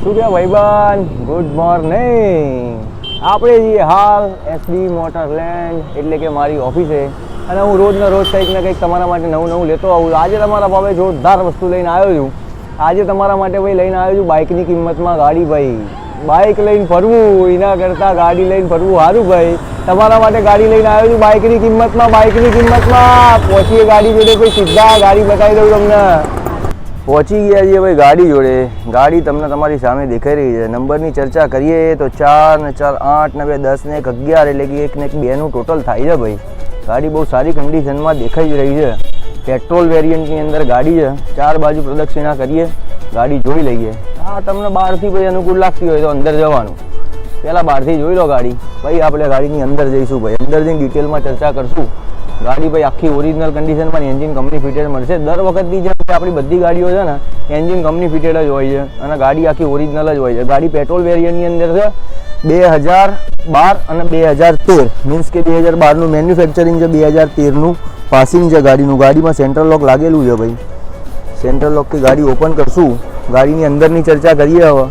શું કે ભાઈબંધ, ગુડ મોર્નિંગ. આપણે જઈએ હાલ એસડી મોટરલેન્ડ એટલે કે મારી ઓફિસે, અને હું રોજના રોજ કંઈક ને કંઈક તમારા માટે નવું નવું લેતો આવું. આજે તમારા ભાવે જોરદાર વસ્તુ લઈને આવ્યો છું. આજે તમારા માટે ભાઈ લઈને આવ્યો છું બાઇકની કિંમતમાં ગાડી. ભાઈ બાઇક લઈને ફરવું એના કરતાં ગાડી લઈને ફરવું સારું. ભાઈ તમારા માટે ગાડી લઈને આવ્યો છું બાઇકની કિંમતમાં. પહોંચીએ ગાડી જોડે, ભાઈ સીધા ગાડી બતાવી દઉં તમને. પહોંચી ગયા છીએ ભાઈ ગાડી જોડે. ગાડી તમને તમારી સામે દેખાઈ રહી છે. નંબરની ચર્ચા કરીએ તો 4 ને 4 8 ને 2 10 ને 1 11 એટલે કે 1 ને 1 2નું ટોટલ થાય છે. ભાઈ ગાડી બહુ સારી કન્ડિશનમાં દેખાઈ જ રહી છે. પેટ્રોલ વેરિયન્ટની અંદર ગાડી છે. 4 બાજુ પ્રદક્ષિણા કરીએ, ગાડી જોઈ લઈએ. હા, તમને બહારથી ભાઈ અનુકૂળ લાગતી હોય તો અંદર જવાનું. પહેલાં બહારથી જોઈ લો ગાડી. ભાઈ આપણે ગાડીની અંદર જઈશું. ભાઈ અંદર જઈને ડિટેલમાં ચર્ચા કરશું. ગાડી ભાઈ આખી ઓરિજિનલ કન્ડિશનમાં એન્જિન કંપની ફિટેડ મળશે. દર વખતની જેમ આપણી બધી ગાડીઓ છે ને એન્જિન કંપની ફિટેડ જ હોય છે અને ગાડી આખી ઓરિજિનલ જ હોય છે. ગાડી પેટ્રોલ વેરિયન્ટની અંદર છે. 2012 અને 2013 મીન્સ કે 2012નું મેન્યુફેક્ચરિંગ છે, 2013નું પાસિંગ છે ગાડીનું. ગાડીમાં સેન્ટ્રલ લોક લાગેલું છે. ભાઈ સેન્ટ્રલ લોકથી ગાડી ઓપન કરશું. ગાડીની અંદરની ચર્ચા કરીએ હવે.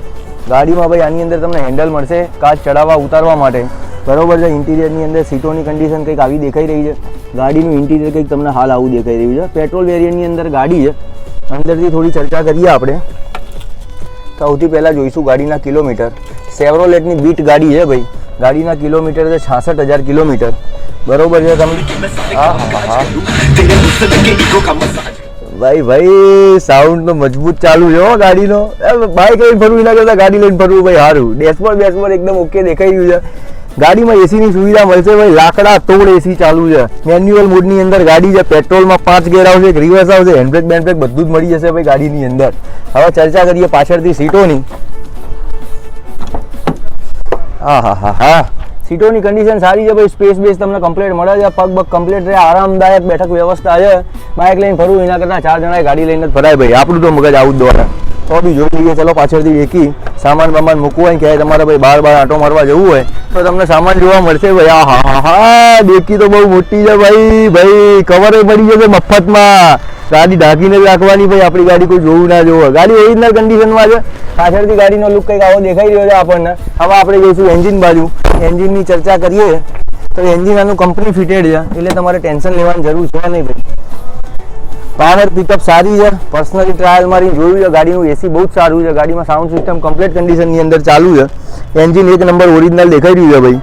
ગાડીમાં ભાઈ આની અંદર તમને હેન્ડલ મળશે કાચ ચડાવવા ઉતારવા માટે, બરોબર છે. ઇન્ટિરિયરની અંદર સીટોની કન્ડિશન કંઈક આવી દેખાઈ રહી છે. ગાડીનું ઇન્ટિરિયર કંઈક તમને હાલ આવું દેખાઈ રહ્યું છે. પેટ્રોલ વેરિયન્ટની અંદર ગાડી છે. અંદરથી થોડી ચર્ચા કરીએ આપણે. સૌથી પહેલાં જોઈશું ગાડીના કિલોમીટર. સેવરોલેટની બીટ ગાડી છે ભાઈ. ગાડીના કિલોમીટર છે 66,000 કિલોમીટર, બરોબર છે. તમે ભાઈ સાઉન્ડ તો મજબૂત ચાલુ છે હો ગાડીનો. બાઇક લઈને ફરવું એના કરતાં ગાડી લઈને ફરવું ભાઈ સારું. ડેશબોર્ડ એકદમ ઓકે દેખાઈ રહ્યું છે. ગાડીમાં એસીની સુવિધા મળશે ભાઈ. લાકડા તોડ એસી ચાલુ છે. મેન્યુઅલ મોડની અંદર ગાડી છે. પેટ્રોલમાં 5 ગેર આવશે, એક રિવર્સ આવશે, હેન્ડબ્રેક બેન્ડબ્રેક બધું જ મળી જશે ભાઈ ગાડીની અંદર. હવે ચર્ચા કરીએ પાછળથી સીટોની. હા, સીટોની કન્ડિશન સારી છે ભાઈ. સ્પેસ બેસ તમને કમ્પ્લીટ મળે છે. પગ બગ કમ્પ્લીટ રહે. આરામદાયક બેઠક વ્યવસ્થા છે. બાઇક લઈને ફરવું એના કરતાં 4 જણાએ ગાડી લઈને જ ફરાય ભાઈ. આપણું તો મગજ આવું જ દ્વારા તો બી જોઈ લઈએ. ચલો પાછળથી એકી સામાન બામાન મૂકવું હોય ક્યાંય તમારે ભાઈ બાર આંટો મારવા જવું હોય તો તમને સામાન જોવા મળશે ભાઈ. હા, ડેકી તો બહુ મોટી છે ભાઈ. કવરે પડી જશે મફતમાં. ગાડી ઢાંકીને રાખવાની ભાઈ. આપણી ગાડી કોઈ જોવું ના જોવે. ગાડી ઓરિજિનલ કન્ડિશનમાં છે. પાછળથી ગાડીનો લુક કંઈક આવો દેખાઈ રહ્યો છે આપણને. હવે આપણે જઈશું એન્જિન બાજુ. એન્જિનની ચર્ચા કરીએ તો એન્જિન આનું કંપની ફિટેડ છે એટલે તમારે ટેન્શન લેવાની જરૂર છે નહીં ભાઈ. પાવર પિકઅપ સારી છે. પર્સનલી ટ્રાયલ મારી જોયું છે. ગાડીનું એસી બહુ જ સારું છે. ગાડીમાં સાઉન્ડ સિસ્ટમ કમ્પ્લીટ કન્ડિશનની અંદર ચાલુ છે. એન્જિન 1 નંબર ઓરિજિનલ દેખાઈ રહ્યું છે ભાઈ.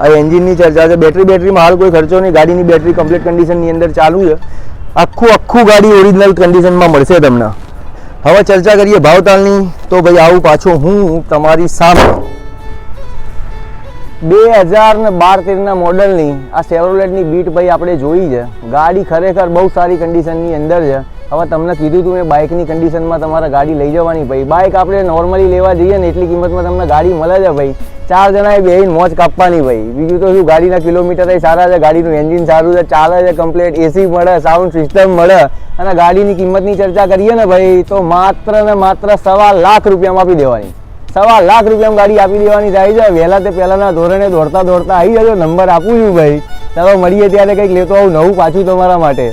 આ એન્જિનની ચર્ચા છે. બેટરીમાં હાલ કોઈ ખર્ચો નહીં. ગાડીની બેટરી કમ્પ્લીટ કન્ડિશનની અંદર ચાલુ છે. આખું ગાડી ઓરિજિનલ કન્ડિશનમાં મળશે તમને. હવે ચર્ચા કરીએ ભાવતાલની તો ભાઈ આવું પાછો હું તમારી સામે 2012-13ના મોડલની આ સેવરોલેટની બીટ ભાઈ આપણે જોઈ છે. ગાડી ખરેખર બહુ સારી કન્ડિશનની અંદર છે. હવે તમને કીધું હતું મેં બાઇકની કન્ડિશનમાં તમારે ગાડી લઈ જવાની ભાઈ. બાઇક આપણે નોર્મલી લેવા જઈએ ને એટલી કિંમતમાં તમને ગાડી મળે છે ભાઈ. 4 જણાએ બેહીને મોજ કાપવાની ભાઈ. બીજું તો શું, ગાડીના કિલોમીટર સારા છે, ગાડીનું એન્જિન સારું છે, ચાલે છે કમ્પ્લીટ, એસી મળે, સાઉન્ડ સિસ્ટમ મળે. અને ગાડીની કિંમતની ચર્ચા કરીએ ને ભાઈ તો માત્ર ને માત્ર 1.25 લાખ રૂપિયામાં આપી દેવાની. 1.25 લાખ રૂપિયામાં ગાડી આપી દેવાની થાય છે. વહેલા તે પહેલાના ધોરણે દોડતા આવી જજો. નંબર આપું છું ભાઈ. ચાલો મળીએ ત્યારે કંઈક લેતો આવું નવું પાછું તમારા માટે.